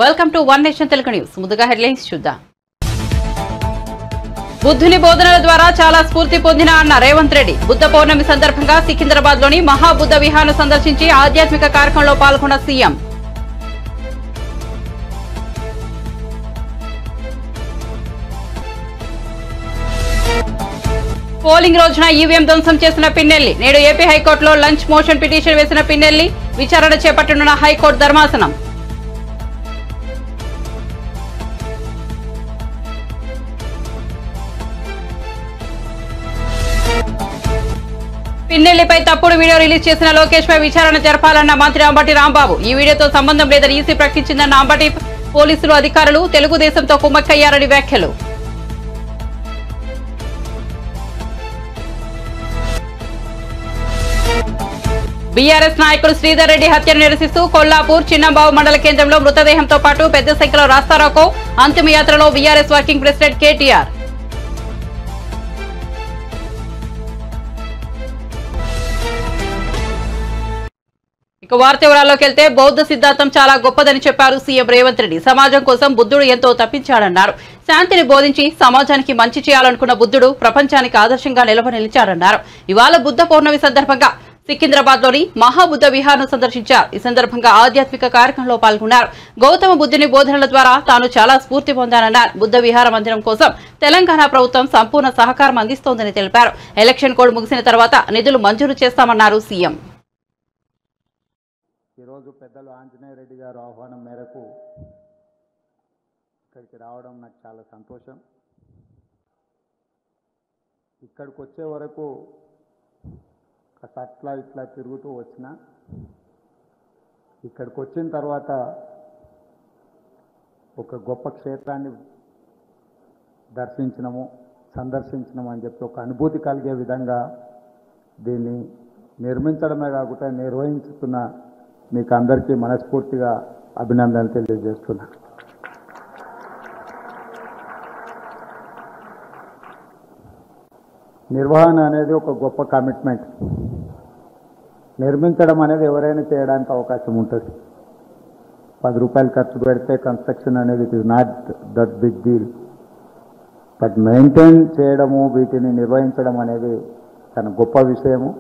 Welcome to one nation Telugu news. ముందుగా headlines చూద్దాం. బుద్ధుని బోధనల ద్వారా చాలా స్ఫూర్తి పొందిన అన్న రేవంత్ రెడ్డి బుద్ధ పౌర్ణమి సందర్భంగా సికింద్రాబాద్ లోని మహాబుద్ధ విహార్ను సందర్శించి ఆధ్యాత్మిక కార్యక్రమంలో పాల్గొన్న సీఎం. పోలింగ్ రోజున ఈవీఎం ధ్వంసం చేసిన పిన్నెల్లి నేడు ఏపీ హైకోర్టులో లంచ్ మోషన్ పిటిషన్ వేసిన పిన్నెల్లి విచారణ చేపట్టనున్న హైకోర్టు ధర్మాసనం. పిన్నెల్లిపై తప్పుడు వీడియో రిలీజ్ చేసిన లోకేష్ పై విచారణ జరపాలన్న మంత్రి అంబటి రాంబాబు. ఈ వీడియోతో సంబంధం లేదని ఈసీ ప్రకటించిందన్న అంబటి పోలీసులు అధికారులు తెలుగుదేశంతో కుమ్మక్కయ్యారని వ్యాఖ్యలు. బీఆర్ఎస్ నాయకుడు శ్రీధర్ రెడ్డి హత్యను నిరసిస్తూ కొల్లాపూర్ చిన్నంబావు మండల కేంద్రంలో మృతదేహంతో పాటు పెద్ద సంఖ్యలో రాస్తారోకో. అంతిమయాత్రలో బీఆర్ఎస్ వర్కింగ్ ప్రెసిడెంట్ కేటీఆర్. ఇక వార్త వివరాల్లోకి వెళ్తే బౌద్ధ సిద్ధాంతం చాలా గొప్పదని చెప్పారు సీఎం రేవంత్ రెడ్డి. సమాజం కోసం బుద్ధుడు ఎంతో తప్పించాడన్నారు. శాంతిని బోధించి సమాజానికి మంచి చేయాలనుకున్న బుద్ధుడు ప్రపంచానికి ఆదర్శంగా నిలిచారన్నారు. ఇవాళ బుద్ధ పౌర్ణమి సందర్భంగా సికింద్రాబాద్ లోని మహాబుద్ధ విహార్ను సందర్శించారు. ఈ సందర్భంగా ఆధ్యాత్మిక కార్యక్రమంలో పాల్గొన్నారు. గౌతమ బుద్ధుని బోధనల ద్వారా తాను చాలా స్ఫూర్తి పొందానన్నారు. బుద్ధ విహార మందిరం కోసం తెలంగాణ ప్రభుత్వం సంపూర్ణ సహకారం అందిస్తోందని తెలిపారు. ఎలక్షన్ కోడ్ ముగిసిన తర్వాత నిధులు మంజూరు చేస్తామన్నారు సీఎం. ఈరోజు పెద్దలు ఆంజనేయ రెడ్డి గారు ఆహ్వానం మేరకు ఇక్కడికి రావడం నాకు చాలా సంతోషం. ఇక్కడికి వచ్చే వరకు అట్లా ఇట్లా తిరుగుతూ వచ్చిన ఇక్కడికి వచ్చిన తర్వాత ఒక గొప్ప క్షేత్రాన్ని సందర్శించినము అని చెప్పి ఒక అనుభూతి కలిగే విధంగా దీన్ని నిర్మించడమే కాకుండా నిర్వహించుతున్న మీకు అందరికీ మనస్ఫూర్తిగా అభినందనలు తెలియజేస్తున్నా. నిర్వహణ అనేది ఒక గొప్ప కమిట్మెంట్. నిర్మించడం అనేది ఎవరైనా చేయడానికి అవకాశం ఉంటుంది. 10 రూపాయలు ఖర్చు పెడితే కన్స్ట్రక్షన్ అనేది it is not that big deal. But maintain చేయడము, వీటిని నిర్వహించడం అనేది చాలా గొప్ప విషయము.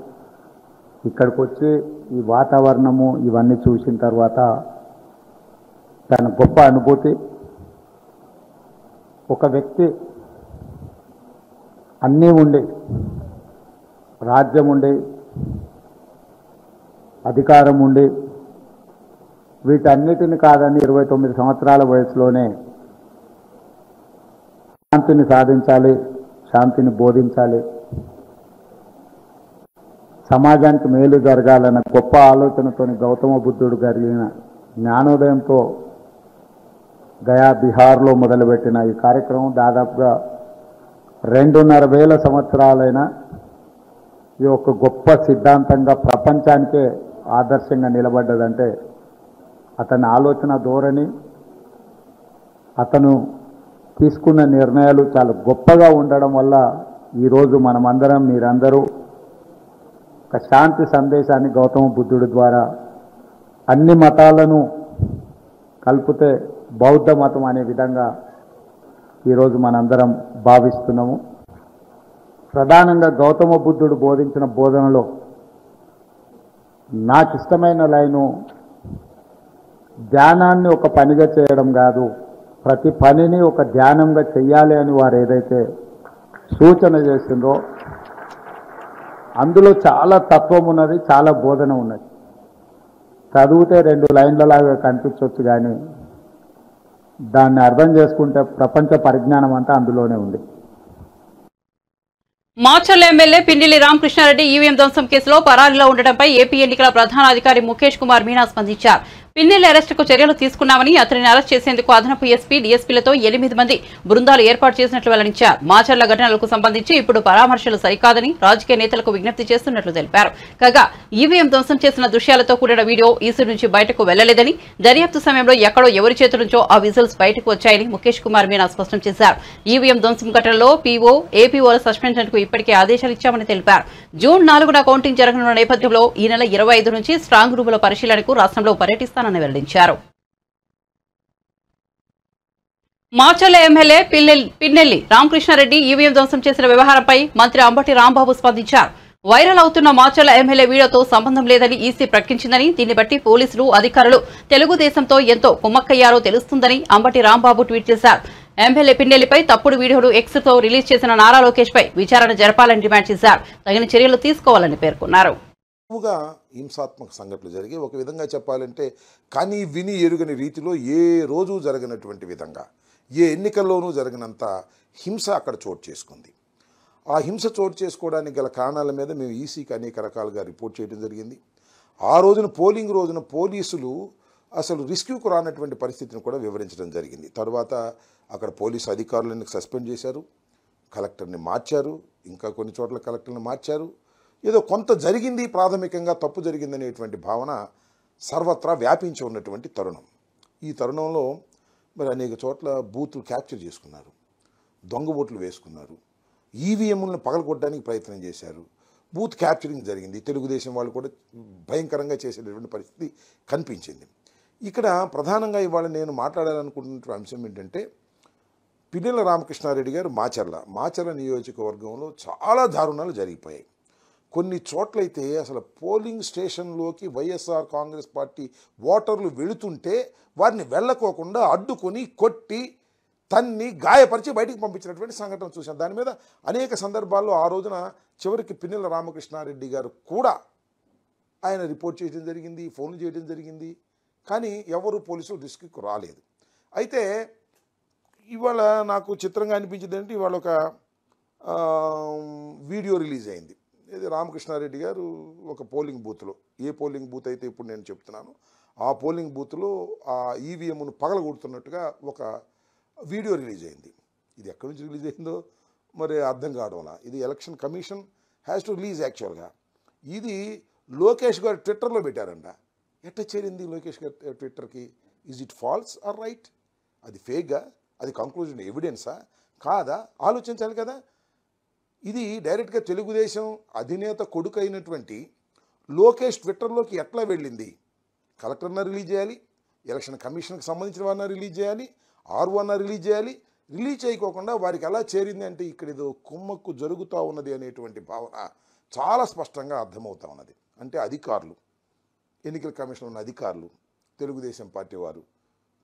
ఇక్కడికి వచ్చి ఈ వాతావరణము ఇవన్నీ చూసిన తర్వాత తన గొప్ప అనుభూతి. ఒక వ్యక్తి అన్నీ ఉండి, రాజ్యం ఉండి, అధికారం ఉండి, వీటన్నిటిని కాదని 29 సంవత్సరాల వయసులోనే శాంతిని సాధించాలి, శాంతిని బోధించాలి, సమాజానికి మేలు జరగాలన్న గొప్ప ఆలోచనతో గౌతమ బుద్ధుడు కలిగిన జ్ఞానోదయంతో గయా బిహార్లో మొదలుపెట్టిన ఈ కార్యక్రమం దాదాపుగా 2,500 సంవత్సరాలైన ఈ ఒక గొప్ప సిద్ధాంతంగా ప్రపంచానికే ఆదర్శంగా నిలబడ్డదంటే అతని ఆలోచన ధోరణి, అతను తీసుకున్న నిర్ణయాలు చాలా గొప్పగా ఉండడం వల్ల ఈరోజు మనమందరం, మీరందరూ ఒక శాంతి సందేశాన్ని గౌతమ బుద్ధుడి ద్వారా అన్ని మతాలను కలిపితే బౌద్ధ మతం అనే విధంగా ఈరోజు మనందరం భావిస్తున్నాము. ప్రధానంగా గౌతమ బుద్ధుడు బోధించిన బోధనలో నాకు ఇష్టమైన లైను, ధ్యానాన్ని ఒక పనిగా చేయడం కాదు, ప్రతి పనిని ఒక ధ్యానంగా చెయ్యాలి అని వారు ఏదైతే సూచన చేసిందో అందులో చాలా తత్వం ఉన్నది, చాలా బోధన ఉన్నది. చదివితే 2 లైన్లలాగా కనిపించవచ్చు, కానీ దాన్ని అర్థం చేసుకుంటే ప్రపంచ పరిజ్ఞానం అంతా అందులోనే ఉంది. మాచర్ల ఎమ్మెల్యే పిన్నెల్లి రామకృష్ణారెడ్డి ఈవీఎం ధ్వంసం కేసులో పరారీలో ఉండటంపై ఏపీ ఎన్నికల ప్రధానాధికారి ముఖేష్ కుమార్ మీనా స్పందించారు. పిన్నెల్లి అరెస్టుకు చర్యలు తీసుకున్నామని, అతనిని అరెస్ట్ చేసేందుకు అదనపు ఎస్పీ, డీఎస్పీలతో 8 మంది బృందాలు ఏర్పాటు చేసినట్లు వెల్లడించారు. మాచర్ల ఘటనలకు సంబంధించి ఇప్పుడు పరామర్శలు సరికాదని రాజకీయ నేతలకు విజ్ఞప్తి చేస్తున్నట్లు తెలిపారు. కాగా ఈవీఎం ధ్వంసం చేసిన దృశ్యాలతో కూడిన వీడియో ఈసీ నుంచి బయటకు వెళ్లలేదని, దర్యాప్తు సమయంలో ఎక్కడో ఎవరి చేతి నుంచో ఆ విజువల్స్ బయటకు వచ్చాయని ముఖేష్ కుమార్ మీనా స్పష్టం చేశారు. ఈవీఎం ధ్వంసం ఘటనలో పీఓ, ఏపీఓల సస్పెన్షన్ కు ఇప్పటికే ఆదేశాలు ఇచ్చామని తెలిపారు. జూన్ 4న కౌంటింగ్ జరగనున్న నేపథ్యంలో ఈ నెల 25 నుంచి స్ట్రాంగ్ రూముల పరిశీలనకు రాష్ట్రంలో పర్యటిస్తానని వెల్లడించారు. మాచర్ల ఎమ్మెల్యే పిన్నెల్లి రామకృష్ణారెడ్డి ఈవీఎం ధ్వంసం చేసిన వ్యవహారంపై మంత్రి అంబటి రాంబాబు స్పందించారు. వైరల్ అవుతున్న మాచర్ల ఎమ్మెల్యే వీడియోతో సంబంధం లేదని ఈసీ ప్రకటించిందని, దీన్ని బట్టి పోలీసులు అధికారులు తెలుగుదేశంతో ఎంతో కుమ్మక్కయ్యారో తెలుస్తుందని అంబటి రాంబాబు ట్వీట్ చేశారు. ఎమ్మెల్యే పిన్నెల్లిపై తప్పుడు వీడియోను ఎక్స్ తో రిలీజ్ చేసిన నారా లోకేష్ పై విచారణ జరపాలని డిమాండ్ చేశారు. తగిన చర్యలు తీసుకోవాలని పేర్కొన్నారు. హింసాత్మక సంఘటనలు జరిగి ఒక విధంగా చెప్పాలంటే కానీ విని ఎరుగని రీతిలో ఏ రోజు జరగనటువంటి విధంగా ఏ ఎన్నికల్లోనూ జరిగినంత హింస అక్కడ చోటు చేసుకుంది. ఆ హింస చోటు చేసుకోవడానికి గల కారణాల మీద మేము ఈసీకి అనేక రకాలుగా రిపోర్ట్ చేయడం జరిగింది. ఆ రోజున పోలింగ్ రోజున పోలీసులు అసలు రిస్క్యూకు రానటువంటి పరిస్థితిని కూడా వివరించడం జరిగింది. తర్వాత అక్కడ పోలీసు అధికారులను సస్పెండ్ చేశారు, కలెక్టర్ని మార్చారు, ఇంకా కొన్ని చోట్ల కలెక్టర్ని మార్చారు. ఏదో కొంత జరిగింది, ప్రాథమికంగా తప్పు జరిగిందనేటువంటి భావన సర్వత్రా వ్యాపించి ఉన్నటువంటి తరుణం. ఈ తరుణంలో మరి అనేక చోట్ల బూతులు క్యాప్చర్ చేసుకున్నారు, దొంగ ఓట్లు వేసుకున్నారు, ఈవీఎంలను పగలగొట్టడానికి ప్రయత్నం చేశారు, బూత్ క్యాప్చరింగ్ జరిగింది. తెలుగుదేశం వాళ్ళు కూడా భయంకరంగా చేసేటటువంటి పరిస్థితి కనిపించింది. ఇక్కడ ప్రధానంగా ఇవాళ నేను మాట్లాడాలనుకుంటున్న అంశం ఏంటంటే పిన్నెల రామకృష్ణారెడ్డి గారు మాచర్ల నియోజకవర్గంలో చాలా దారుణాలు జరిగిపోయాయి. కొన్ని చోట్లయితే అసలు పోలింగ్ స్టేషన్లోకి వైఎస్ఆర్ కాంగ్రెస్ పార్టీ ఓటర్లు వెళుతుంటే వారిని వెళ్ళకోకుండా అడ్డుకొని కొట్టి తన్ని గాయపరిచి బయటికి పంపించినటువంటి సంఘటన చూశాం. దాని మీద అనేక సందర్భాల్లో ఆ రోజున చివరికి పిన్నెల రామకృష్ణారెడ్డి గారు కూడా ఆయన రిపోర్ట్ చేయడం జరిగింది, ఫోన్లు చేయడం జరిగింది. కానీ ఎవరు పోలీసులు రిస్క్కి రాలేదు. అయితే ఇవాళ నాకు చిత్రంగా అనిపించింది అంటే ఇవాళ ఒక వీడియో రిలీజ్ అయింది. ఇది రామకృష్ణారెడ్డి గారు ఒక పోలింగ్ బూత్లో, ఏ పోలింగ్ బూత్ అయితే ఇప్పుడు నేను చెప్తున్నాను ఆ పోలింగ్ బూత్లో ఆ ఈవీఎంను పగలగొడుతున్నట్టుగా ఒక వీడియో రిలీజ్ అయింది. ఇది ఎక్కడి నుంచి రిలీజ్ అయిందో మరి అర్థం కావడం వల్ల ఇది election commission has to release. యాక్చువల్గా ఇది లోకేష్ గారు ట్విట్టర్లో పెట్టారంట. ఎట్లా చేరింది లోకేష్ గారు ట్విట్టర్కి? Is it false or right? అది ఫేక్గా, అది కంక్లూజన్ ఎవిడెన్సా కాదా ఆలోచించాలి కదా. ఇది డైరెక్ట్గా తెలుగుదేశం అధినేత కొడుకు అయినటువంటి లోకేష్ ట్విట్టర్లోకి ఎట్లా వెళ్ళింది? కలెక్టర్న రిలీజ్ చేయాలి, ఎలక్షన్ కమిషన్కి సంబంధించిన వారిని రిలీజ్ చేయాలి, ఆర్ఓన రిలీజ్ చేయాలి. రిలీజ్ చేయకోకుండా వారికి ఎలా చేరింది అంటే ఇక్కడ ఏదో కుమ్మక్కు జరుగుతూ ఉన్నది అనేటువంటి భావన చాలా స్పష్టంగా అర్థమవుతూ ఉన్నది. అంటే అధికారులు, ఎన్నికల కమిషన్ ఉన్న అధికారులు, తెలుగుదేశం పార్టీ వారు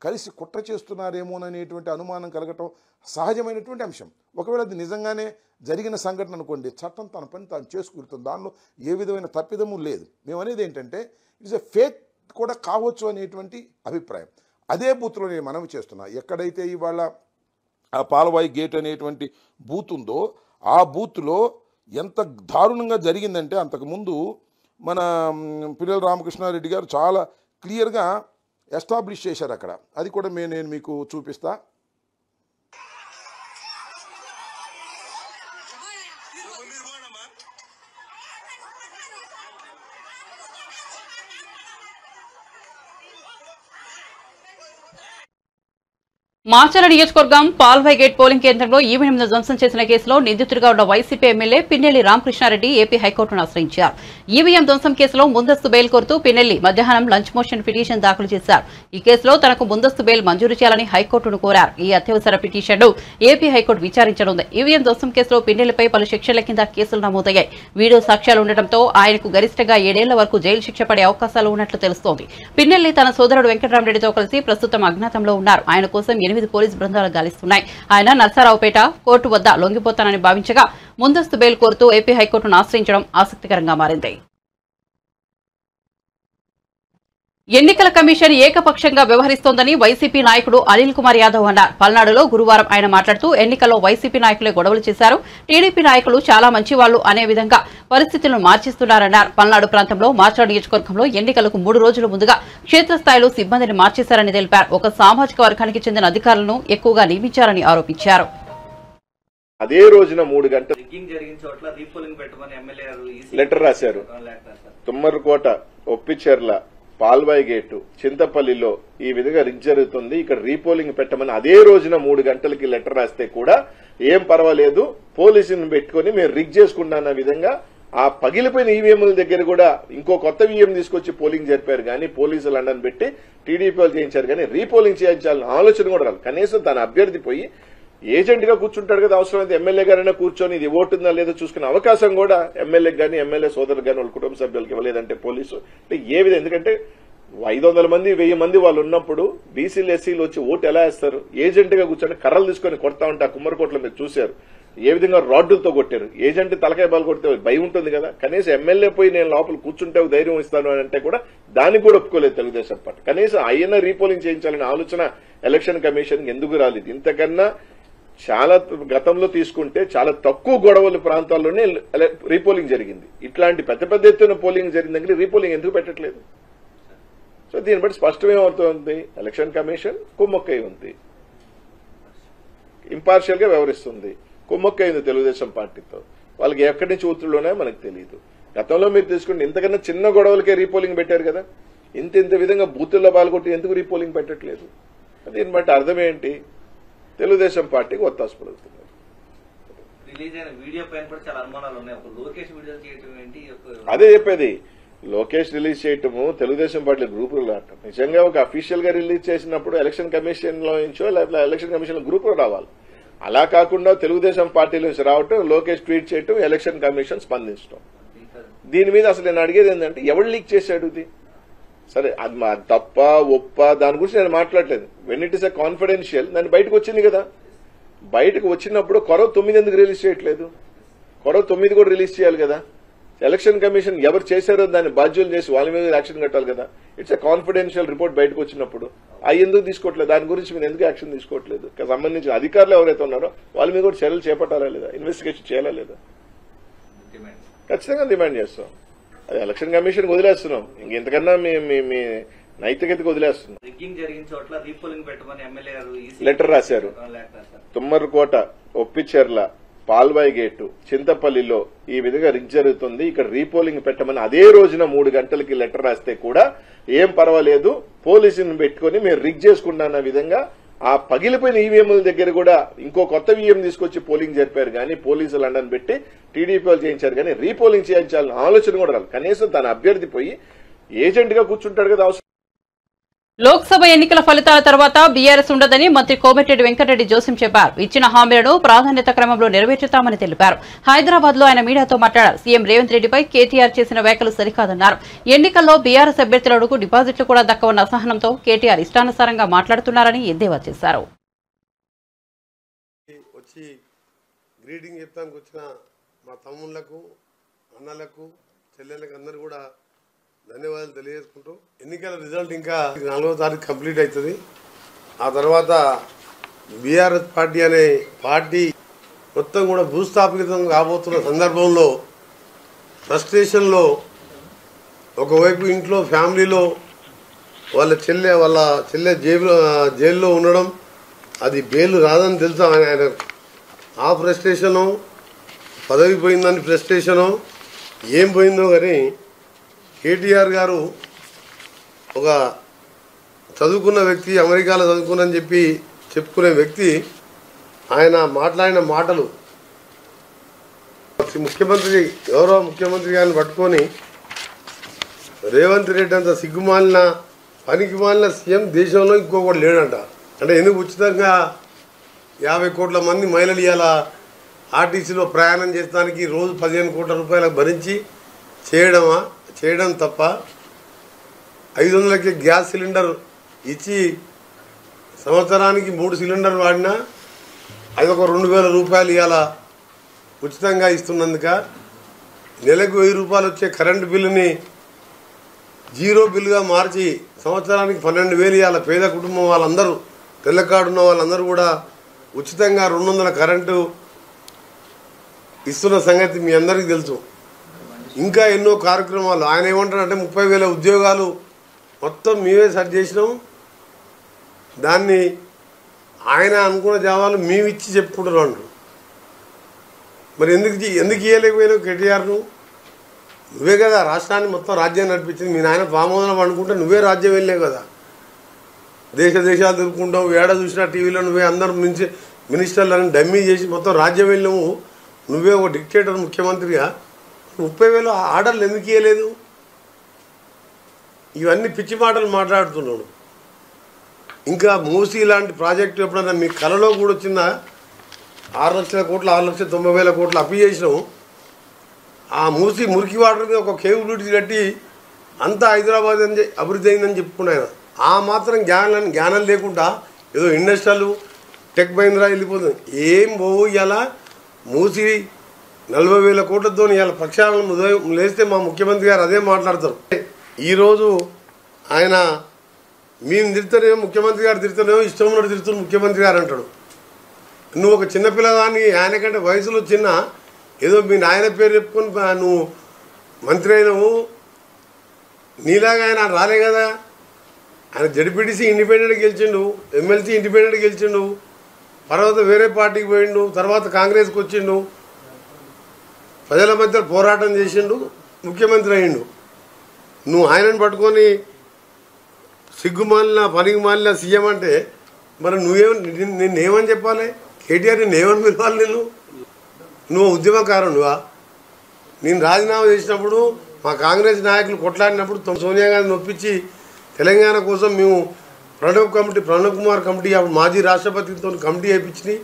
కలిసి కుట్ర చేస్తున్నారేమోననేటువంటి అనుమానం కలగటం సహజమైనటువంటి అంశం. ఒకవేళ అది నిజంగానే జరిగిన సంఘటన అనుకోండి, చట్టం తన పని తాను చేసుకుంటుంది, దానిలో ఏ విధమైన తప్పిదము లేదు. మేము అనేది ఏంటంటే ఇట్స్ ఎ ఫేక్ కూడా కావచ్చు అనేటువంటి అభిప్రాయం. అదే బూత్లో నేను మనవి చేస్తున్నా, ఎక్కడైతే ఇవాళ ఆ పాలవాయి గేట్ అనేటువంటి బూత్ ఉందో ఆ బూత్లో ఎంత దారుణంగా జరిగిందంటే అంతకుముందు మన పిన్నెల రామకృష్ణారెడ్డి గారు చాలా క్లియర్గా ఎస్టాబ్లిష్ చేశారు అక్కడ. అది కూడా నేను మీకు చూపిస్తా. మాచర్ల నియోజకవర్గం పాల్వాయి గేట్ పోలింగ్ కేంద్రంలో ఈవీఎంను ధ్వంసం చేసిన కేసులో నిందితుడిగా ఉన్న వైసీపీ ఎమ్మెల్యే పిన్నెల్లి రామకృష్ణారెడ్డి ఏపీ హైకోర్టును ఆశ్రయించారు. ఈవీఎం ధ్వంసం కేసులో ముందస్తు బెయిల్ కోరుతూ పిన్నెల్లి మధ్యాహ్నం లంచ్ మోషన్ పిటిషన్ దాఖలు చేశారు. ఈ కేసులో తనకు ముందస్తు బెయిల్ మంజూరు చేయాలని హైకోర్టును కోరారు. ఈ అత్యవసర పిటిషన్ను ఏపీ హైకోర్టు విచారించనుంది. ఈవీఎం ధ్వంసం కేసులో పిన్నెల్లిపై పలు సెక్షన్ల కింద కేసులు నమోదయ్యాయి. వీడియో సాక్ష్యాలు ఉండటంతో ఆయనకు గరిష్టంగా 7 ఏళ్ల వరకు జైలు శిక్ష పడే అవకాశాలు ఉన్నట్లు తెలుస్తోంది. పిన్నెల్లి తన సోదరుడు వెంకటరామరెడ్డితో కలిసి ప్రస్తుతం అజ్ఞాతంలో ఉన్నారు. ఆయన కోసం 8 పోలీసు బృందాలు గాలిస్తున్నాయి. ఆయన నర్సారావుపేట కోర్టు వద్ద లొంగిపోతానని భావించగా ముందస్తు బెయిల్ కోరుతూ ఏపీ హైకోర్టును ఆశ్రయించడం ఆసక్తికరంగా మారింది. ఎన్నికల కమిషన్ ఏకపక్షంగా వ్యవహరిస్తోందని వైసీపీ నాయకుడు అనిల్ కుమార్ యాదవ్ అన్నారు. పల్నాడులో గురువారం ఆయన మాట్లాడుతూ ఎన్నికల్లో వైసీపీ నాయకులే గొడవలు చేశారు, టీడీపీ నాయకులు చాలా మంచివాళ్లు అనే విధంగా పరిస్థితులను మార్చిస్తున్నారన్నారు. పల్నాడు ప్రాంతంలో మాచర్ల నియోజకవర్గంలో ఎన్నికలకు 3 రోజుల ముందుగా క్షేత్రస్థాయిలో సిబ్బందిని మార్చేశారని తెలిపారు. ఒక సామాజిక వర్గానికి చెందిన అధికారులను ఎక్కువగా నియమించారని ఆరోపించారు. అదే రోజున 3 గంటలు లెటర్ రాశారు. తుమ్మరకోట, ఒప్పిచెర్ల, పాల్వాయి గేటు, చింతపల్లిలో ఈ విధంగా రిగ్ జరుగుతుంది, ఇక్కడ రీపోలింగ్ పెట్టమని అదే రోజున 3 గంటలకి లెటర్ రాస్తే కూడా ఏం పర్వాలేదు, పోలీసులను పెట్టుకుని మేము రిగ్ చేసుకున్న విధంగా ఆ పగిలిపోయిన ఈవీఎంల దగ్గర కూడా ఇంకో కొత్త ఈవీఎం తీసుకొచ్చి పోలింగ్ జరిపారు కానీ పోలీసులు లండన్ పెట్టి టీడీపీ వాళ్ళు చేయించారు కానీ రీపోలింగ్ చేయించాలని ఆలోచన కూడా రాదు. కనీసం తన అభ్యర్థి పోయి ఏజెంట్ గా కూర్చుంటాడు కదా, అవసరమైతే ఎమ్మెల్యే గారైనా కూర్చొని ఇది ఓటుందా లేదో చూసుకునే అవకాశం కూడా ఎమ్మెల్యేకి కానీ ఎమ్మెల్యే సోదరులు కానీ వాళ్ళ కుటుంబ సభ్యులకి ఇవ్వలేదంటే పోలీసు అంటే ఏ విధంగా, ఎందుకంటే 500 మంది 1000 మంది వాళ్ళు ఉన్నప్పుడు బీసీలు ఎస్సీలు వచ్చి ఓటు ఎలా వేస్తారు? ఏజెంట్ గా కూర్చొని కర్రలు తీసుకొని కొడతా ఉంటే ఆ కుమ్మరికోట్లో మీరు చూశారు ఏ విధంగా రాడ్డులతో కొట్టారు. ఏజెంట్ తలకాయ బాలు కొడితే భయం ఉంటుంది కదా, కనీసం ఎమ్మెల్యే పోయి నేను లోపల కూర్చుంటే ధైర్యం ఇస్తాను అని అంటే కూడా దానికి కూడా ఒప్పుకోలేదు తెలుగుదేశం పార్టీ. కనీసం అయినా రీపోలింగ్ చేయించాలనే ఆలోచన ఎలక్షన్ కమిషన్ ఎందుకు రాలేదు? ఇంతకన్నా చాలా గతంలో తీసుకుంటే చాలా తక్కువ గొడవల ప్రాంతాల్లోనే రీపోలింగ్ జరిగింది. ఇట్లాంటి పెద్ద పెద్ద ఎత్తున పోలింగ్ జరిగిన దగ్గర రీపోలింగ్ ఎందుకు పెట్టట్లేదు? సో దీన్ని బట్టి స్పష్టమేమవుతుంది, ఎలక్షన్ కమిషన్ కుమ్మక్కై ఉంది, ఇంపార్షియల్ గా వ్యవహరిస్తుంది, కుమ్మక్కైంది తెలుగుదేశం పార్టీతో. వాళ్ళకి ఎక్కడి నుంచి ఒత్తిడిలోనే మనకు తెలియదు. గతంలో మీరు తీసుకుంటే ఇంతకన్నా చిన్న గొడవలకే రీపోలింగ్ పెట్టారు కదా, ఇంత విధంగా బూతుల్లో పాల్గొట్టి ఎందుకు రీపోలింగ్ పెట్టట్లేదు? దీన్ని బట్టి అర్థం ఏంటి? తెలుగుదేశం పార్టీకి ఒత్తాసు పడుతున్నారు. అదే చెప్పేది, లోకేష్ రిలీజ్ చేయటము తెలుగుదేశం పార్టీ గ్రూపులు రావటం నిజంగా ఒక అఫీషియల్ గా రిలీజ్ చేసినప్పుడు ఎలక్షన్ కమిషన్ లో నుంచో లేకపోతే ఎలక్షన్ కమిషన్ గ్రూపులు రావాలి. అలా కాకుండా తెలుగుదేశం పార్టీ నుంచి రావటం, లోకేష్ ట్వీట్ చేయటం, ఎలక్షన్ కమిషన్ స్పందించడం. దీని మీద అసలు నేను అడిగేది ఏంటంటే ఎవరు లీక్ చేశాడు ఇది? సరే అది తప్ప ఒప్ప దాని గురించి నేను మాట్లాడలేదు. When it is a confidential దాన్ని బయటకు వచ్చింది కదా, బయటకు వచ్చినప్పుడు కొరవ 9 ఎందుకు రిలీజ్ చేయట్లేదు? కొరవ 9 కూడా రిలీజ్ చేయాలి కదా. ఎలక్షన్ కమిషన్ ఎవరు చేశారో దాన్ని బాధ్యులు చేసి వాళ్ళ మీద యాక్షన్ కట్టాలి కదా. ఇట్స్ ఎ కాన్ఫిడెన్షియల్ రిపోర్ట్ బయటకు వచ్చినప్పుడు అవి ఎందుకు తీసుకోవట్లేదు? దాని గురించి మీరు ఎందుకు యాక్షన్ తీసుకోవట్లేదు? సంబంధించిన అధికారులు ఎవరైతే ఉన్నారో వాళ్ళ మీద కూడా చర్యలు చేపట్టాలా లేదా, ఇన్వెస్టిగేషన్ చేయాలా లేదా? ఖచ్చితంగా డిమాండ్ చేస్తాం. అది ఎలక్షన్ కమిషన్ వదిలేస్తున్నాం, ఇంకెంతకన్నా మీ నైతికతకు వదిలేస్తున్నాం. లెటర్ రాశారు. తుమ్మరకోట, ఒప్పిచెర్ల, పాల్వాయి గేటు, చింతపల్లిలో ఈ విధంగా రిగ్ జరుగుతుంది, ఇక్కడ రీపోలింగ్ పెట్టమని అదే రోజున 3 గంటలకి లెటర్ రాస్తే కూడా ఏం పర్వాలేదు, పోలీసుని పెట్టుకుని మీరు రిగ్ చేసుకుంటున్న విధంగా ఆ పగిలిపోయిన ఈవీఎంల దగ్గర కూడా ఇంకో కొత్త ఈవీఎం తీసుకొచ్చి పోలింగ్ జరిపారు కానీ పోలీసులు లండన్ పెట్టి టీడీపీ వాళ్ళు చేయించారు కానీ రీపోలింగ్ చేయించాలని ఆలోచన కూడా రాదు. కనీసం తన అభ్యర్థి పోయి ఏజెంట్ గా కూర్చుంటాడు కదా. లోక్సభ ఎన్నికల ఫలితాల తర్వాత బీఆర్ఎస్ ఉండదని మంత్రి కోమటిరెడ్డి వెంకటరెడ్డి జోసిం చెప్పారు. ఇచ్చిన హామీలను ప్రాధాన్యత క్రమంలో నెరవేర్చుతామని తెలిపారు. హైదరాబాద్ లో ఆయన మీడియాతో మాట్లాడారు. సీఎం రేవంత్ రెడ్డిపై కేటీఆర్ చేసిన వ్యాఖ్యలు సరికాదన్నారు. ఎన్నికల్లో బీఆర్ఎస్ అభ్యర్థులకు డిపాజిట్లు కూడా దక్కవన్న అసహనంతో కేటీఆర్ ఇష్టానుసారంగా మాట్లాడుతున్నారని ఎద్దేవా చేశారు. గ్రీటింగ్ చెప్తానికి వచ్చిన మా తమ్ముళ్లకు, అన్నలకు, చెల్లెళ్ళకి అందరూ కూడా ధన్యవాదాలు తెలియజేసుకుంటూ, ఎన్నికల రిజల్ట్ ఇంకా 4వ తారీఖు కంప్లీట్ అవుతుంది. ఆ తర్వాత బీఆర్ఎస్ పార్టీ అనే పార్టీ మొత్తం కూడా భూస్థాపితం కాబోతున్న సందర్భంలో ఫ్రస్ట్రేషన్లో ఒకవైపు ఇంట్లో ఫ్యామిలీలో వాళ్ళ చెల్లె జైల్లో ఉండడం, అది బెయిల్ రాదని తెలుసా ఆయన, ఆ ఫ్రస్ట్రేషను, పదవి పోయిందని ఫ్రస్ట్రేషను, ఏం పోయిందో కానీ కేటీఆర్ గారు ఒక చదువుకున్న వ్యక్తి, అమెరికాలో చదువుకున్నని చెప్పి చెప్పుకునే వ్యక్తి, ఆయన మాట్లాడిన మాటలు గౌరవ ముఖ్యమంత్రి గారిని పట్టుకొని రేవంత్ రెడ్డి అంత సిగ్గుమాలిన పనికిమాలిన సీఎం దేశంలో ఇంకొకటి లేడంట. అంటే ఎందుకు ఉచితంగా 50 కోట్ల మంది మహిళలు ఇవాళ ఆర్టీసీలో ప్రయాణం చేసడానికి రోజు 15 కోట్ల రూపాయలకు భరించి చేయడం తప్ప 500కి గ్యాస్ సిలిండర్ ఇచ్చి సంవత్సరానికి 3 సిలిండర్ వాడినా అది ఒక 2000 రూపాయలు ఇవాళ ఉచితంగా ఇస్తున్నందుక, నెలకు 1000 రూపాయలు వచ్చే కరెంటు బిల్లుని 0 బిల్లుగా మార్చి సంవత్సరానికి 12,000 ఇవాళ పేద కుటుంబం వాళ్ళందరూ, తెల్లకాడున్న వాళ్ళందరూ కూడా ఉచితంగా 200 కరెంటు ఇస్తున్న సంగతి మీ అందరికీ తెలుసు. ఇంకా ఎన్నో కార్యక్రమాలు ఆయన ఏమంటారంటే 30,000 ఉద్యోగాలు మొత్తం మేమే సెట్ చేసినాం, దాన్ని ఆయన అనుకున్న జవాబులు మేము ఇచ్చి చెప్పుకుంటున్నాం అంటారు. మరి ఎందుకు ఇవ్వలేకపోయినావు కేటీఆర్ను? నువ్వే కదా రాష్ట్రాన్ని మొత్తం రాజ్యాన్ని నడిపించింది. మీ నాయన పామోదనం అనుకుంటే నువ్వే రాజ్యం వెళ్ళావు కదా, దేశాలు తిరుగుకుంటావు, ఏడ చూసినా టీవీలో నువ్వే అందరూ మినిస్టర్లను డమ్మీ చేసి మొత్తం రాజ్యం వెళ్ళాము. నువ్వే ఒక డిక్టేటర్ ముఖ్యమంత్రిగా 30,000 ఆర్డర్లు ఎందుకు ఇవ్వలేదు? ఇవన్నీ పిచ్చి మాటలు మాట్లాడుతున్నాడు. ఇంకా మూసీ లాంటి ప్రాజెక్టు ఎప్పుడన్నా మీ కళలో కూడా వచ్చిందా? 6 లక్షల కోట్లు 6,90,000 కోట్లు అప్పు చేసినాము. ఆ మూసీ మురికి వాటర్ మీద ఒక కేబుల్ బ్రిడ్జ్ కట్టి అంతా హైదరాబాద్ అని అభివృద్ధి అయిందని చెప్పుకున్నాను. ఆ మాత్రం జ్ఞానం లేకుండా ఏదో ఇండస్ట్రియల్ టెక్ మహీంద్రా వెళ్ళిపోతుంది. ఏం పోవు ఇలా మూసి 40,000 కోట్లతో ఇవాళ ప్రక్షాళన ఉదయం లేస్తే మా ముఖ్యమంత్రి గారు అదే మాట్లాడతారు. ఈరోజు ఆయన మేము తిడతానేమో, ముఖ్యమంత్రి గారు తిడతానేమో, ఇష్టం ఉన్నట్టు తిడుతున్న ముఖ్యమంత్రి గారు అంటాడు. నువ్వు ఒక చిన్నపిల్లదాన్ని, ఆయన కంటే వయసులో చిన్న, ఏదో మీ నాయన పేరు చెప్పుకొని నువ్వు మంత్రి అయినవు. నీలాగా ఆయన రాలే కదా. ఆయన జడ్పీటీసీ ఇండిపెండెంట్ గెలిచిండు, ఎమ్మెల్సీ ఇండిపెండెంట్ గెలిచిండు, తర్వాత వేరే పార్టీకి పోయిండు, తర్వాత కాంగ్రెస్కి వచ్చిండు, ప్రజల మధ్య పోరాటం చేసిండు, ముఖ్యమంత్రి అయ్యిండు. నువ్వు ఆయనను పట్టుకొని సిగ్గుమాలిన పనికి మాలిన సీఎం అంటే మరి నిన్నేమని చెప్పాలి? కేటీఆర్ నిన్నేమని పిలవాలి? నువ్వు ఉద్యమకారుడువా? నేను రాజీనామా చేసినప్పుడు మా కాంగ్రెస్ నాయకులు కొట్లాడినప్పుడు సోనియా గాంధీని ఒప్పించి తెలంగాణ కోసం మేము ప్రణబ్ కుమార్ కమిటీ, అప్పుడు మాజీ రాష్ట్రపతితో కమిటీ వేయించి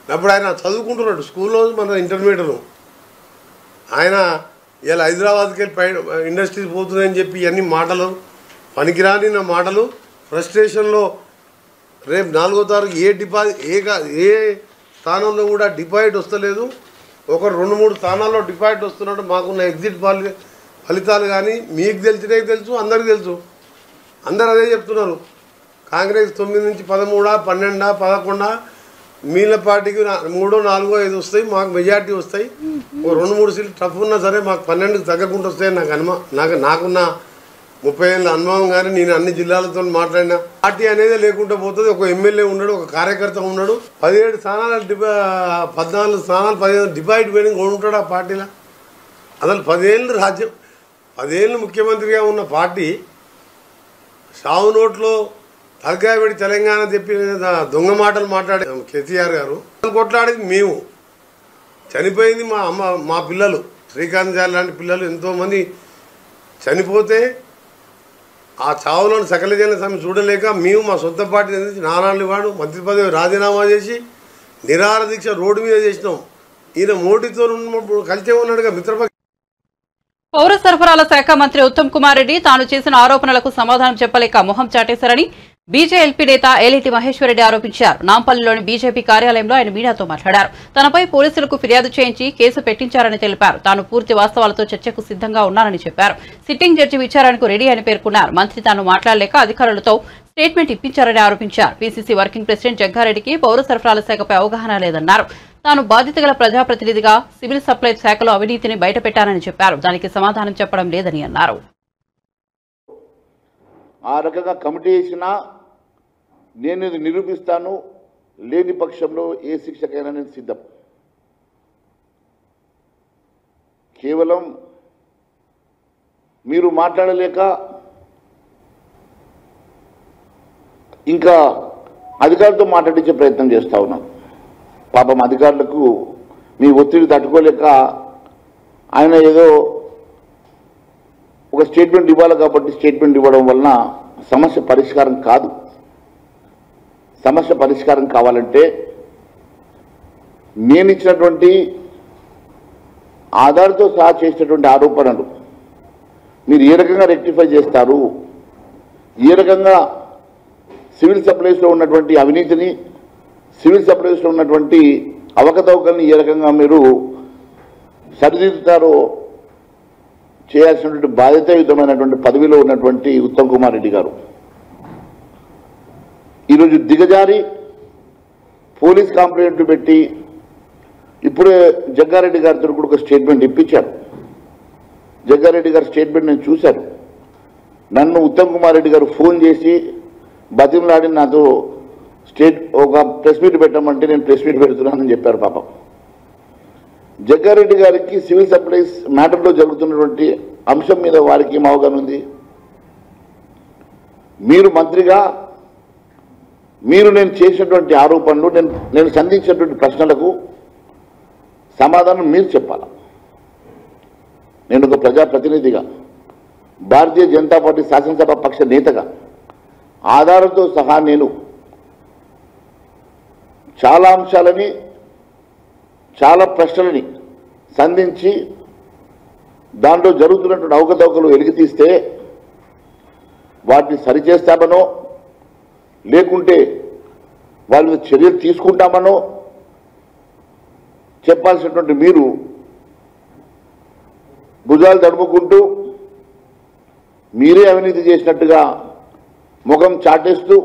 అప్పుడు ఆయన చదువుకుంటున్నాడు స్కూల్లో, మన ఇంటర్మీడియట్. ఆయన ఇలా హైదరాబాద్కి వెళ్ళి ఇండస్ట్రీస్ పోతున్నాయని చెప్పి ఇవన్నీ మాటలు, పనికిరాని నా మాటలు. ఫ్రస్ట్రేషన్లో రేపు 4వ తారీఖు ఏ స్థానంలో కూడా డిపాజిట్ వస్తలేదు. ఒక 2-3 స్థానాల్లో డిపాజిట్ వస్తున్నాడు. మాకున్న ఎగ్జిట్ ఫలితాలు కానీ మీకు తెలిసినే తెలుసు, అందరికీ తెలుసు. అందరు అదే చెప్తున్నారు. కాంగ్రెస్ 9 నుంచి 13, 12, 11 మీళ్ళ పార్టీకి 3, 4, 5 వస్తాయి. మాకు మెజార్టీ వస్తాయి. ఒక 2-3 సీట్లు టఫ్ ఉన్నా సరే మాకు 12కి తగ్గకుండా వస్తాయని నాకున్న 30 ఏళ్ళ అనుభవం. కానీ నేను అన్ని జిల్లాలతో మాట్లాడిన పార్టీ అనేది లేకుండా పోతుంది. ఒక ఎమ్మెల్యే ఉన్నాడు, ఒక కార్యకర్త ఉన్నాడు. 17 స్థానాలు 14 స్థానాలు 15 డిపాజిట్ పోయిన ఉంటాడు ఆ పార్టీలో. అసలు 10 ఏళ్ళు రాజ్యం, 10 ఏళ్ళు ముఖ్యమంత్రిగా ఉన్న పార్టీ సావు నోట్లో తలకాయ పెట్టి తెలంగాణ చెప్పి దొంగ మాటలు మాట్లాడే కేసీఆర్ గారు. కొట్లాడేది మేము, చనిపోయింది మా అమ్మ, మా పిల్లలు, శ్రీకాంత్ గారు లాంటి పిల్లలు ఎంతోమంది చనిపోతే ఆ చావులను సకల జన సమ్మె చూడలేక మేము మా సొంత పార్టీ నానాళ్ళు వాడు మంత్రి పదవి రాజీనామా చేసి నిరాహార దీక్ష రోడ్డు మీద చేసినాం. ఈయన మోడీతో కలిసే ఉన్నాడుగా మిత్రపక్ష. పౌర సరఫరాల శాఖ మంత్రి ఉత్తమ్ కుమార్ రెడ్డి తాను చేసిన ఆరోపణలకు సమాధానం చెప్పలేక మొహం చాటేశారని బీజేఎల్పీ నేత ఏలేటి మహేశ్వర్ రెడ్డి ఆరోపించారు. నాంపల్లిలోని బీజేపీ కార్యాలయంలో ఆయన మీడియాతో మాట్లాడారు. తనపై పోలీసులకు ఫిర్యాదు చేయించి కేసు పెట్టించారని తెలిపారు. తాను పూర్తి వాస్తవాలతో చర్చకు సిద్ధంగా ఉన్నానని చెప్పారు. సిట్టింగ్ జడ్జి విచారణకు రెడీ అని పేర్కొన్నారు. మంత్రి తాను మాట్లాడలేక అధికారులతో స్టేట్మెంట్ ఇప్పించారని ఆరోపించారు. పీసీసీ వర్కింగ్ ప్రెసిడెంట్ జగ్గారెడ్డికి పౌర సరఫరాల శాఖపై అవగాహన లేదన్నారు. తాను బాధ్యత గల ప్రజాప్రతినిధిగా సివిల్ సప్లై శాఖలో అవినీతిని బయటపెట్టానని చెప్పారు. దానికి సమాధానం చెప్పడం లేదని అన్నారు. ఆ రకంగా కమిటీ వేసినా నేను ఇది నిరూపిస్తాను, లేని పక్షంలో ఏ శిక్షకైనా నేను సిద్ధం. కేవలం మీరు మాట్లాడలేక ఇంకా అధికారులతో మాట్లాడించే ప్రయత్నం చేస్తూ ఉన్నాం. పాపం అధికారులకు మీ ఒత్తిడి తట్టుకోలేక ఆయన ఏదో ఒక స్టేట్మెంట్ ఇవ్వాలి కాబట్టి స్టేట్మెంట్ ఇవ్వడం వలన సమస్య పరిష్కారం కాదు. సమస్య పరిష్కారం కావాలంటే నేను ఇచ్చినటువంటి ఆధార్తో సహా చేసినటువంటి ఆరోపణలు మీరు ఏ రకంగా రెక్టిఫై చేస్తారు, ఏ రకంగా సివిల్ సప్లైస్లో ఉన్నటువంటి అవినీతిని, సివిల్ సప్లైస్లో ఉన్నటువంటి అవకతవకల్ని ఏ రకంగా మీరు సరిదిద్దుతారో చేయాల్సినటువంటి బాధ్యతాయుతమైనటువంటి పదవిలో ఉన్నటువంటి ఉత్తమ్ కుమార్ రెడ్డి గారు ఈరోజు దిగజారి పోలీస్ కంప్లైంట్లు పెట్టి ఇప్పుడే జగ్గారెడ్డి గారితో కూడా ఒక స్టేట్మెంట్ ఇప్పించారు. జగ్గారెడ్డి గారి స్టేట్మెంట్ నేను చూశాను. నన్ను ఉత్తమ్ కుమార్ రెడ్డి గారు ఫోన్ చేసి బతిమలాడి నాతో ఒక ప్రెస్ మీట్ పెట్టమంటే నేను ప్రెస్ మీట్ పెడుతున్నానని చెప్పారు. పాపం జగ్గారెడ్డి గారికి సివిల్ సప్లైస్ మ్యాటర్లో జరుగుతున్నటువంటి అంశం మీద వారికి ఏం అవగాహన ఉంది? మీరు మంత్రిగా నేను చేసినటువంటి ఆరోపణలు, నేను సంధించినటువంటి ప్రశ్నలకు సమాధానం మీరు చెప్పాలి. నేను ఒక ప్రజాప్రతినిధిగా, భారతీయ జనతా పార్టీ శాసనసభ పక్ష నేతగా ఆధారంతో సహా నేను చాలా అంశాలని, చాలా ప్రశ్నలని సంధించి దాంట్లో జరుగుతున్నటువంటి అవకతవకలు వెలికితీస్తే వాటిని సరిచేస్తామనో లేకుంటే వాళ్ళ మీద చర్యలు తీసుకుంటామనో చెప్పాల్సినటువంటి మీరు భుజాలు తడుముకుంటూ మీరే అవినీతి చేసినట్టుగా ముఖం చాటేస్తూ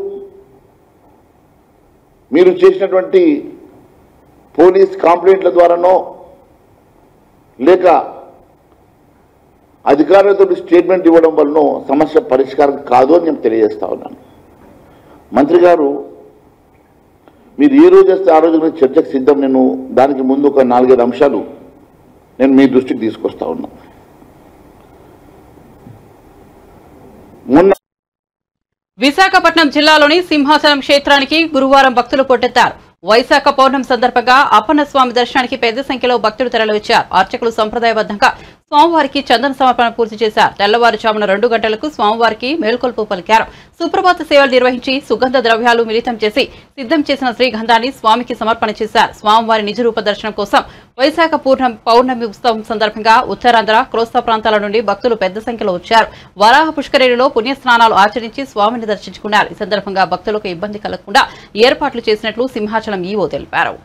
మీరు చేసినటువంటి పోలీస్ కంప్లైంట్ల ద్వారానో లేక అధికారులతో స్టేట్మెంట్ ఇవ్వడం వలన సమస్య పరిష్కారం కాదు అని నేను తెలియజేస్తా ఉన్నాను. మంత్రి గారు, మీరు ఏ రోజు వస్తే ఆ రోజు చర్చకు సిద్ధం. నేను దానికి ముందు ఒక 4-5 అంశాలు నేను మీ దృష్టికి తీసుకొస్తా ఉన్నా. మొన్న విశాఖపట్నం జిల్లాలోని సింహాచలం క్షేత్రానికి గురువారం భక్తులు పోటెత్తారు. వైశాఖ పౌర్ణమి సందర్భంగా అప్పన్న స్వామి దర్శనానికి పెద్ద సంఖ్యలో భక్తులు తరలివచ్చారు. అర్చకులు సంప్రదాయబద్దంగా స్వామివారికి చందన సమర్పణ పూర్తి చేశారు. తెల్లవారుజామున 2 గంటలకు స్వామివారికి మేల్కొల్పు పలికారు. సుప్రభాత సేవలు నిర్వహించి సుగంధ ద్రవ్యాలు మిళితం చేసి సిద్ధం చేసిన శ్రీగంధాన్ని స్వామికి సమర్పణ చేశారు. స్వామివారి నిజరూప దర్శనం కోసం వైశాఖ పౌర్ణమి ఉత్సవం సందర్భంగా ఉత్తరాంధ్ర, కోస్తా ప్రాంతాల నుండి భక్తులు పెద్ద సంఖ్యలో వచ్చారు. వరాహ పుష్కరిణిలో పుణ్యస్నానాలు ఆచరించి స్వామిని దర్శించుకున్నారు. ఈ సందర్భంగా భక్తులకు ఇబ్బంది కలగకుండా ఏర్పాట్లు చేసినట్లు సింహాచలం ఈవో తెలిపారు.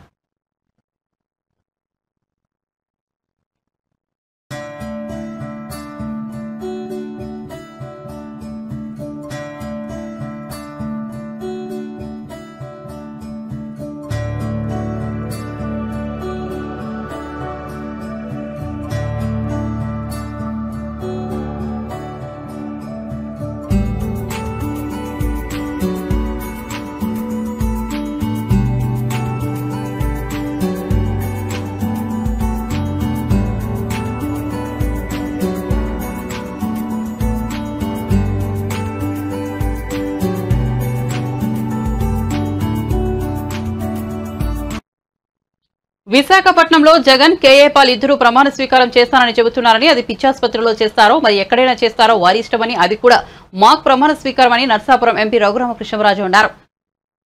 విశాఖపట్నంలో జగన్, కేఏ పాల్ ఇద్దరు ప్రమాణ స్వీకారం చేస్తానని చెబుతున్నారని, అది పిచ్చాసుపత్రిలో చేస్తారో మరి ఎక్కడైనా చేస్తారో వారి ఇష్టమని, అది కూడా మాక్ ప్రమాణ స్వీకారం అని నర్సాపురం ఎంపీ రఘురామకృష్ణరాజు అన్నారు.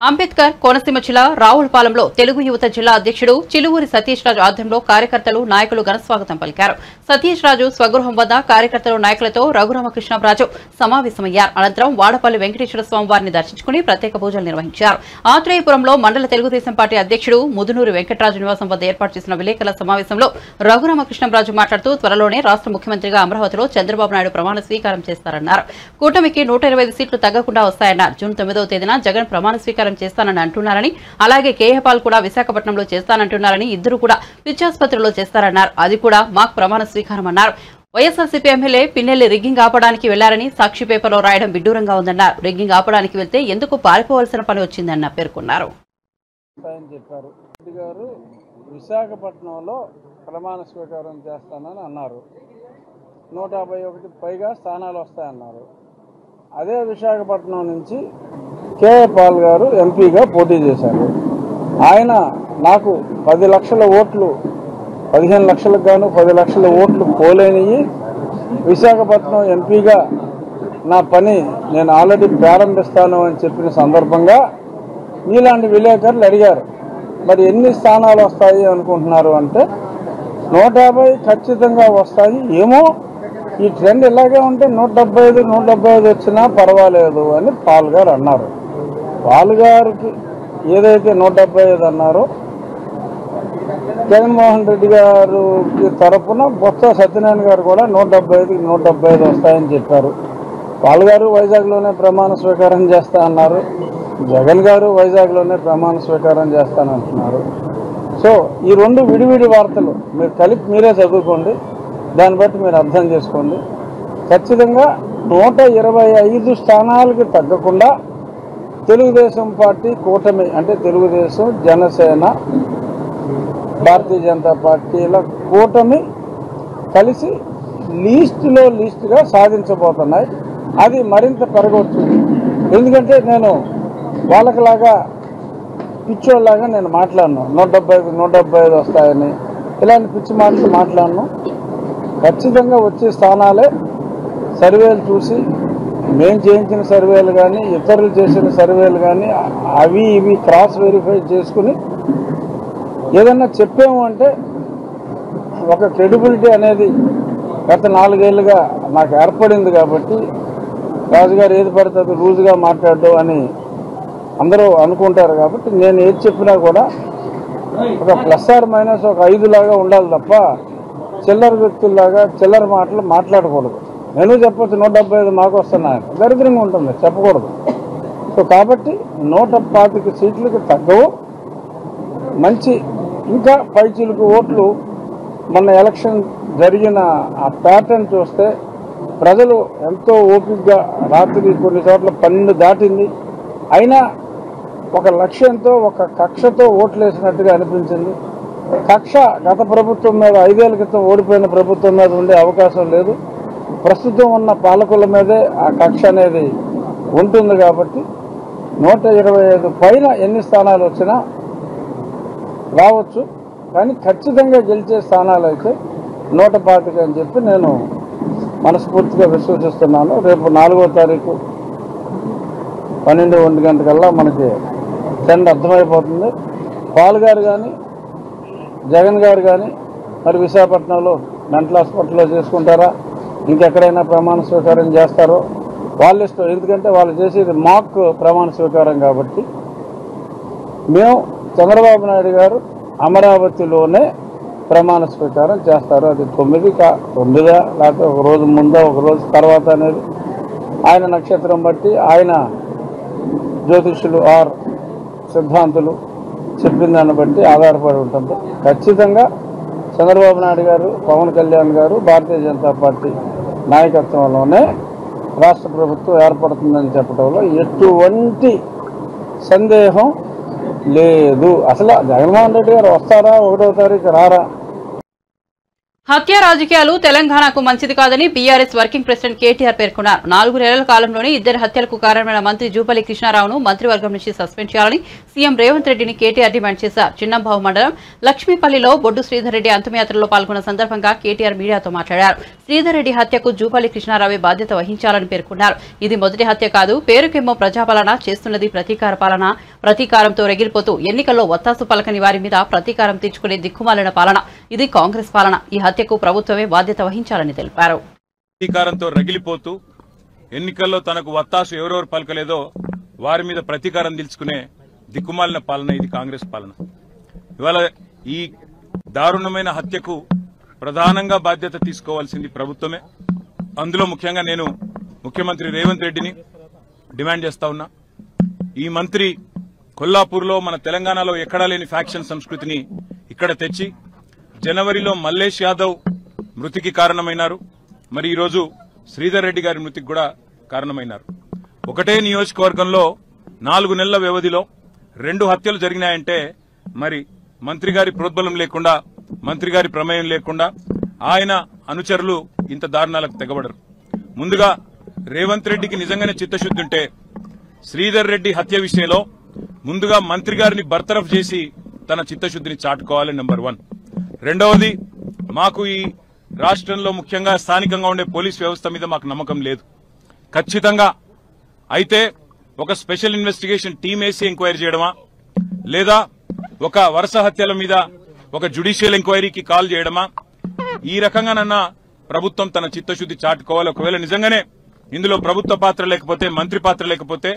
అంబేద్కర్ కోనసీమ జిల్లా రావులపాలెంలో తెలుగు యువత జిల్లా అధ్యక్షుడు చిలువూరి సతీష్ రాజు ఆధ్వర్యంలో కార్యకర్తలు, నాయకులు ఘనస్వాగతం పలికారు. సతీష్ రాజు స్వగృహం వద్ద కార్యకర్తలు, నాయకులతో రఘురామకృష్ణరాజు సమావేశమయ్యారు. అనంతరం వాడపల్లి వెంకటేశ్వర స్వామి వారిని దర్శించుకుని ప్రత్యేక పూజలు నిర్వహించారు. ఆత్రేయపురంలో మండల తెలుగుదేశం పార్టీ అధ్యక్షుడు ముదునూరు వెంకటరాజు నివాసం వద్ద ఏర్పాటు చేసిన విలేకరుల సమావేశంలో రఘురామకృష్ణరాజు మాట్లాడుతూ త్వరలోనే రాష్ట్ర ముఖ్యమంత్రిగా అమరావతిలో చంద్రబాబు నాయుడు ప్రమాణ స్వీకారం చేస్తారన్నారు. కూటమికి 125 సీట్లు తగ్గకుండా వస్తాయన్నారు. జూన్ 9వ తేదీన జగన్ ప్రమాణ స్వీకారం చేస్తానని అంటున్నారని, అలాగే కేఏ పాల్ కూడా విశాఖపట్నంలో చేస్తానంటున్నారని, ఇద్దరు కూడా పిచ్చాసుపత్రిలో చేస్తారన్నారు. అది కూడా మాక్ ప్రమాణ స్వీకారం అన్నారు. వైఎస్ఆర్సీపీ ఎమ్మెల్యే పిన్నెల్లి రిగ్గింగ్ ఆపడానికి వెళ్లారని సాక్షి పేపర్లో రాయడం విడ్డూరంగా ఉందన్నారు. రిగ్గింగ్ ఆపడానికి వెళ్తే ఎందుకు పారిపోవలసిన పని వచ్చిందన్న పేర్కొన్నారు. విశాఖపట్నంలో ప్రమాణ స్వీకారం చేస్తానని అన్నారు. 151 పైగా స్థానాలు వస్తాయన్నారు. అదే విశాఖపట్నం నుంచి కేఏ పాల్ గారు ఎంపీగా పోటీ చేశారు. ఆయన నాకు 10 లక్షల ఓట్లు, 15 లక్షలకు గాను 10 లక్షల ఓట్లు పోలేనివి. విశాఖపట్నం ఎంపీగా నా పని నేను ఆల్రెడీ ప్రారంభిస్తాను అని చెప్పిన సందర్భంగా మీలాంటి విలేకరులు అడిగారు, మరి ఎన్ని స్థానాలు వస్తాయి అనుకుంటున్నారు అంటే 150 ఖచ్చితంగా వస్తాయి. ఏమో ఈ ట్రెండ్ ఇలాగే ఉంటే 175 వచ్చినా పర్వాలేదు అని పాల్ గారు అన్నారు. పాల్ గారికి ఏదైతే 175 అన్నారో జగన్మోహన్ రెడ్డి గారికి తరఫున బొత్స సత్యనారాయణ గారు కూడా 175 వస్తాయని చెప్పారు. పాల్ గారు వైజాగ్లోనే ప్రమాణ స్వీకారం చేస్తా అన్నారు. జగన్ గారు వైజాగ్లోనే ప్రమాణ స్వీకారం చేస్తానంటున్నారు. సో ఈ రెండు విడివిడి వార్తలు మీరు కలిపి మీరే చదువుకోండి, దాన్ని బట్టి మీరు అర్థం చేసుకోండి. ఖచ్చితంగా 125 స్థానాలకి తగ్గకుండా తెలుగుదేశం పార్టీ కూటమి అంటే తెలుగుదేశం, జనసేన, భారతీయ జనతా పార్టీల కూటమి కలిసి లీస్టుగా సాధించబోతున్నాయి. అది మరింత పెరగవచ్చు. ఎందుకంటే నేను వాళ్ళకిలాగా పిచ్చోళ్ళలాగా నేను మాట్లాడను. 175 వస్తాయని ఇలాంటి పిచ్చి మాటలు మాట్లాడను. ఖచ్చితంగా వచ్చే స్థానాలే సర్వేలు చూసి మేము చేయించిన సర్వేలు కానీ ఇతరులు చేసిన సర్వేలు కానీ అవి ఇవి క్రాస్ వెరిఫై చేసుకుని ఏదన్నా చెప్పాము అంటే ఒక క్రెడిబిలిటీ అనేది గత 4 ఏళ్లుగా నాకు ఏర్పడింది. కాబట్టి రాజుగారు ఏది పడితే అది లూజుగా మాట్లాడడం అని అందరూ అనుకుంటారు. కాబట్టి నేను ఏది చెప్పినా కూడా ఒక ప్లస్ ఆర్ మైనస్ ఒక 5 లాగా ఉండాలి తప్ప చిల్లర వ్యక్తుల్లాగా చిల్లర మాటలు మాట్లాడకూడదు. నేను చెప్పొచ్చు 175 మాకు వస్తున్నాయని, దరిద్రంగా ఉంటుంది, చెప్పకూడదు. సో కాబట్టి 125 సీట్లకు తగ్గవు. మంచి ఇంకా పైచీలకు ఓట్లు మొన్న ఎలక్షన్ జరిగిన ఆ ప్యాటర్న్ చూస్తే ప్రజలు ఎంతో ఓపికగా రాత్రి కొన్ని చోట్ల 12 దాటింది, అయినా ఒక లక్ష్యంతో ఒక కక్షతో ఓట్లు వేసినట్టుగా అనిపించింది. కక్ష గత ప్రభుత్వం మీద 5 ఏళ్ల క్రితం ఓడిపోయిన ప్రభుత్వం మీద ఉండే అవకాశం లేదు. ప్రస్తుతం ఉన్న పాలకుల మీదే ఆ కక్ష అనేది ఉంటుంది. కాబట్టి 125 పైన ఎన్ని స్థానాలు వచ్చినా రావచ్చు, కానీ ఖచ్చితంగా గెలిచే స్థానాలు అయితే 125 అని చెప్పి నేను మనస్ఫూర్తిగా విశ్వసిస్తున్నాను. రేపు 4వ తారీఖు 12-1 గంటకల్లా మనకి ట్రెండ్ అర్థమైపోతుంది. పాల్ గారు కానీ జగన్ గారు కానీ మరి విశాఖపట్నంలో మెంటల్ హాస్పిటల్లో చేసుకుంటారా, ఇంకెక్కడైనా ప్రమాణ స్వీకారం చేస్తారో వాళ్ళ ఇష్టం. ఎందుకంటే వాళ్ళు చేసేది మాక్ ప్రమాణ స్వీకారం. కాబట్టి మేము చంద్రబాబు నాయుడు గారు అమరావతిలోనే ప్రమాణ స్వీకారం చేస్తారు. అది 9 లేకపోతే ఒక రోజు ముందో ఒక రోజు తర్వాత అనేది ఆయన నక్షత్రం బట్టి ఆయన జ్యోతిష్యులు ఆర్ సిద్ధాంతులు చెప్పిన దాన్ని బట్టి ఆధారపడి ఉంటుంది. ఖచ్చితంగా చంద్రబాబు నాయుడు గారు, పవన్ కళ్యాణ్ గారు, భారతీయ జనతా పార్టీ నాయకత్వంలోనే రాష్ట్ర ప్రభుత్వం ఏర్పడుతుందని చెప్పడంలో ఎటువంటి సందేహం లేదు. అసలు జగన్మోహన్ రెడ్డి గారు వస్తారా, 1వ తారీఖు రారా? హత్య రాజకీయాలు తెలంగాణకు మంచిది కాదని బీఆర్ఎస్ వర్కింగ్ ప్రెసిడెంట్ కేటీఆర్ పేర్కొన్నారు. 4 నెలల కాలంలోనే 2 హత్యలకు కారణమైన మంత్రి జూపల్లి కృష్ణారావును మంత్రివర్గం నుంచి సస్పెండ్ చేయాలని సీఎం రేవంత్ రెడ్డిని కేటీఆర్ డిమాండ్ చేశారు. చిన్నంబావు మండలం లక్ష్మీపల్లిలో బొడ్డు శ్రీధర్ రెడ్డి అంతిమయాత్రలో పాల్గొన్న సందర్భంగా కేటీఆర్ మీడియాతో మాట్లాడారు. శ్రీధర్ రెడ్డి హత్యకు జూపల్లి కృష్ణారావే బాధ్యత వహించాలని పేర్కొన్నారు. ఇది మొదటి హత్య కాదు, పేరుకేమో ప్రజాపాలన, చేస్తున్నది ప్రతీకార పాలన. ప్రతీకారంతో రగిలిపోతూ ఎన్నికల్లో ఒత్తాసు పలకని వారి మీద ప్రతీకారం తీర్చుకునే దిక్కుమాలిన పాలన. ఇది కాంగ్రెస్ పాలన. ఈ హత్యకు ప్రభుత్వమే బాధ్యత వహించాలని తెలిపారు. ప్రతీకారంతో రగిలిపోతూ ఎన్నికల్లో తనకు వత్తాసు ఎవరెవరు పలకలేదో వారి మీద ప్రతీకారం తీర్చుకునే దిక్కుమాలిన పాలన ఇది కాంగ్రెస్ పాలన. ఇవాళ ఈ దారుణమైన హత్యకు ప్రధానంగా బాధ్యత తీసుకోవాల్సింది ప్రభుత్వమే. అందులో ముఖ్యంగా నేను ముఖ్యమంత్రి రేవంత్ రెడ్డిని డిమాండ్ చేస్తా ఉన్నా. ఈ మంత్రి కొల్లాపూర్లో మన తెలంగాణలో ఎక్కడా లేని ఫ్యాక్షన్ సంస్కృతిని ఇక్కడ తెచ్చి జనవరిలో మల్లేష్ యాదవ్ మృతికి కారణమైనారు. మరి ఈరోజు శ్రీధర్ రెడ్డి గారి మృతికి కూడా కారణమైనారు. ఒకటే నియోజకవర్గంలో 4 నెలల వ్యవధిలో 2 హత్యలు జరిగినాయంటే మరి మంత్రి గారి ప్రోద్బలం లేకుండా, మంత్రి గారి ప్రమేయం లేకుండా ఆయన అనుచరులు ఇంత దారుణాలకు తెగబడరు. ముందుగా రేవంత్ రెడ్డికి నిజంగానే చిత్తశుద్ధి ఉంటే శ్రీధర్ రెడ్డి హత్య విషయంలో ముందుగా మంత్రి గారిని బర్తరఫ్ చేసి తన చిత్తశుద్ధిని చాటుకోవాలి. నెంబర్ 1. రెండవది, మాకు ఈ రాష్ట్రంలో ముఖ్యంగా స్థానికంగా ఉండే పోలీస్ వ్యవస్థ మీద మాకు నమ్మకం లేదు. ఖచ్చితంగా అయితే ఒక స్పెషల్ ఇన్వెస్టిగేషన్ టీం వేసి ఎంక్వైరీ చేయడమా, లేదా ఒక వరుస హత్యల మీద ఒక జ్యుడిషియల్ ఎంక్వైరీకి కాల్ చేయడమా, ఈ రకంగానన్నా ప్రభుత్వం తన చిత్తశుద్ధి చాటుకోవాలి. ఒకవేళ నిజంగానే ఇందులో ప్రభుత్వ పాత్ర లేకపోతే, మంత్రి పాత్ర లేకపోతే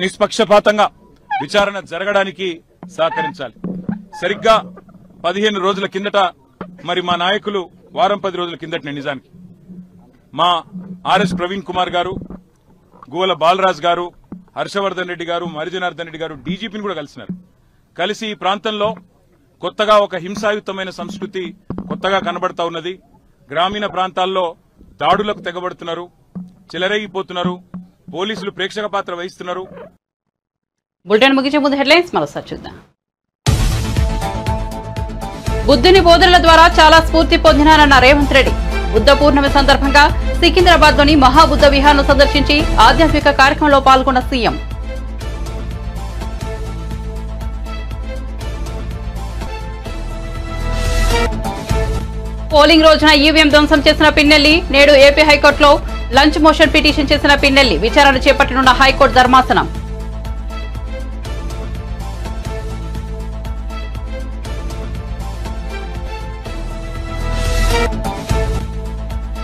నిష్పక్షపాతంగా విచారణ జరగడానికి సహకరించాలి. సరిగ్గా 15 రోజుల కిందట మరి మా నాయకులు వారం 10 రోజుల కిందట నిజానికి మా ఆర్ఎస్ ప్రవీణ్ కుమార్ గారు, గువల బాలరాజ్ గారు, హర్షవర్ధన్ రెడ్డి గారు, మరిజనార్దన్ రెడ్డి గారు డీజీపీని కూడా కలిసినారు. కలిసి ఈ ప్రాంతంలో కొత్తగా ఒక హింసాయుతమైన సంస్కృతి కొత్తగా కనబడతా ఉన్నది. గ్రామీణ ప్రాంతాల్లో దాడులకు తెగబడుతున్నారు, చెలరేగిపోతున్నారు, పోలీసులు ప్రేక్షక పాత్ర వహిస్తున్నారు. బులెటిన్ ముగించే ముందు హెడ్లైన్స్ మరోసారి చూద్దాం. బుద్ధుని బోధనల ద్వారా చాలా స్ఫూర్తి పొందినారన్న రేవంత్ రెడ్డి. బుద్ధ పూర్ణిమ సందర్భంగా సికింద్రాబాద్ లోని మహాబుద్ధ విహార్ను సందర్శించి ఆధ్యాత్మిక కార్యక్రమంలో పాల్గొన్న సీఎం. పోలింగ్ రోజున ఈవీఎం ధ్వంసం చేసిన పిన్నెల్లి నేడు ఏపీ హైకోర్టులో లంచ్ మోషన్ పిటిషన్ చేసిన పిన్నెల్లి విచారణ చేపట్టనున్న హైకోర్టు ధర్మాసనం.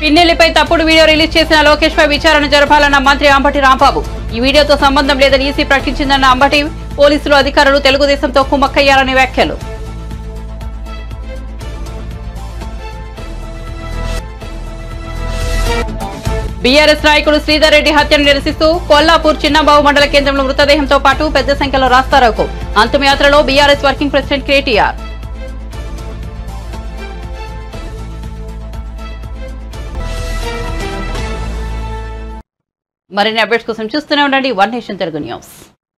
పిన్నెల్లిపై తప్పుడు వీడియో రిలీజ్ చేసిన లోకేష్ పై విచారణ జరపాలన్న మంత్రి అంబటి రాంబాబు. ఈ వీడియోతో సంబంధం లేదని ఈసీ ప్రకటించిందన్న అంబటి, పోలీసులు అధికారులు తెలుగుదేశంతో కుమ్మక్కయ్యారని వ్యాఖ్యలు. బీఆర్ఎస్ నాయకుడు శ్రీధర్ రెడ్డి హత్యను నిరసిస్తూ కొల్లాపూర్ చిన్నబాబు మండల కేంద్రంలో మృతదేహంతో పాటు పెద్ద సంఖ్యలో రాస్తారోకో. అంతిమయాత్రలో బీఆర్ఎస్ వర్కింగ్ ప్రెసిడెంట్ కేటీఆర్. మరిన్ని అప్డేట్స్ కోసం చూస్తూనే ఉండండి వన్ నేషన్ తెలుగు న్యూస్.